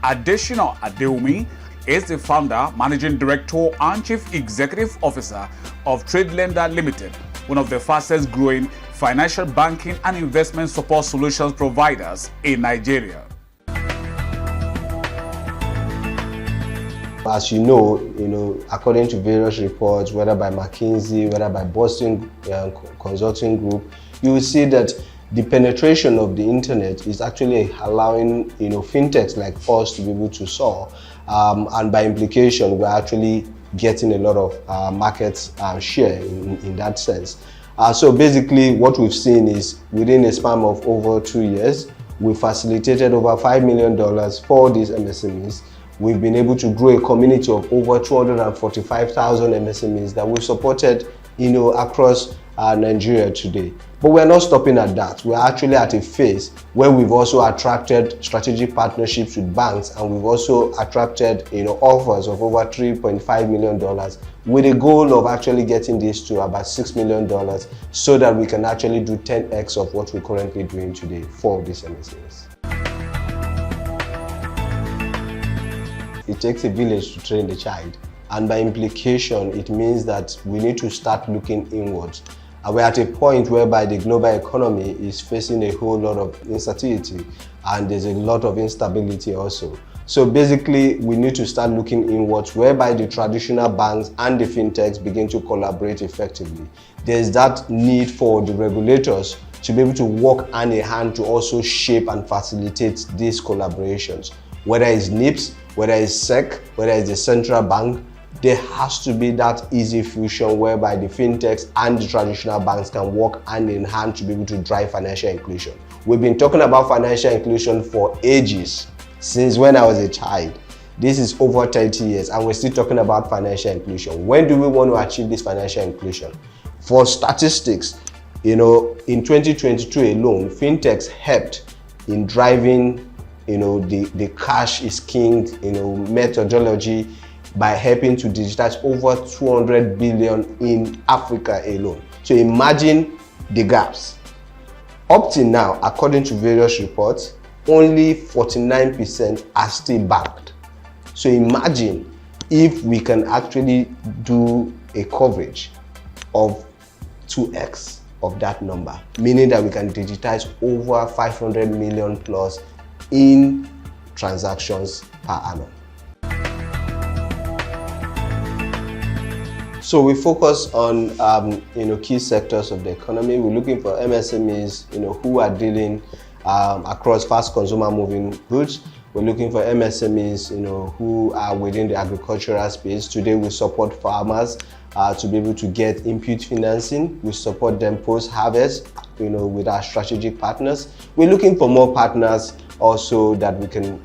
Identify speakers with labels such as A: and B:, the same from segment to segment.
A: Adesina Adeomi is the founder, managing director, and chief executive officer of Lenda Limited, one of the fastest growing financial banking and investment support solutions providers in Nigeria.
B: As you know, according to various reports, whether by McKinsey, whether by Boston Consulting Group, you will see that the penetration of the internet is actually allowing fintechs like us to be able to soar, and by implication, we're actually getting a lot of market share in that sense. So basically, what we've seen is within a span of over 2 years, we facilitated over $5 million for these MSMEs. We've been able to grow a community of over 245,000 MSMEs that we've supported, across Nigeria today. But we're not stopping at that. We're actually at a phase where we've also attracted strategic partnerships with banks, and we've also attracted, offers of over $3.5 million with a goal of actually getting this to about $6 million so that we can actually do 10x of what we're currently doing today for these MSMEs. It takes a village to train the child, and by implication, it means that we need to start looking inwards. And we're at a point whereby the global economy is facing a whole lot of uncertainty, and there's a lot of instability also. So basically, we need to start looking inwards, whereby the traditional banks and the fintechs begin to collaborate effectively. There's that need for the regulators to be able to work hand in hand to also shape and facilitate these collaborations. Whether it's NIPS, whether it's SEC, whether it's the central bank, there has to be that easy fusion whereby the fintechs and the traditional banks can work hand in hand to be able to drive financial inclusion. We've been talking about financial inclusion for ages, since when I was a child. This is over 30 years and we're still talking about financial inclusion. When do we want to achieve this financial inclusion? For statistics, in 2022 alone, fintechs helped in driving the cash is king, methodology by helping to digitize over 200 billion in Africa alone. So imagine the gaps. Up till now, according to various reports, only 49% are still banked. So imagine if we can actually do a coverage of 2x of that number, meaning that we can digitize over 500 million plus in transactions per annum. So we focus on key sectors of the economy. We're looking for MSMEs who are dealing across fast consumer moving goods. We're looking for MSMEs who are within the agricultural space. Today we support farmers to be able to get input financing. We support them post-harvest with our strategic partners. We're looking for more partners also that we can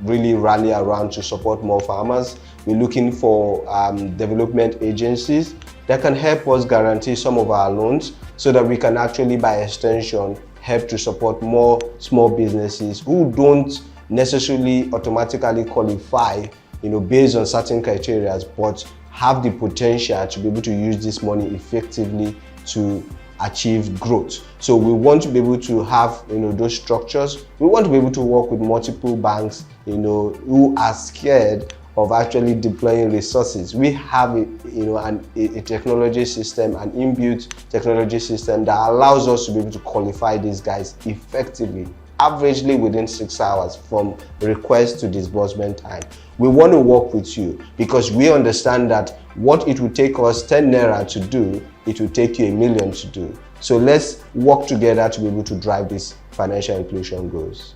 B: really rally around to support more farmers. We're looking for development agencies that can help us guarantee some of our loans so that we can actually, by extension, help to support more small businesses who don't necessarily automatically qualify, based on certain criteria, but have the potential to be able to use this money effectively to achieve growth. So we want to be able to have those structures. We want to be able to work with multiple banks who are scared of actually deploying resources. We have a technology system, an inbuilt technology system that allows us to be able to qualify these guys effectively, averagely within 6 hours from request to disbursement time. We want to work with you because we understand that what it will take us 10 naira to do, it will take you 1 million to do. So let's work together to be able to drive these financial inclusion goals.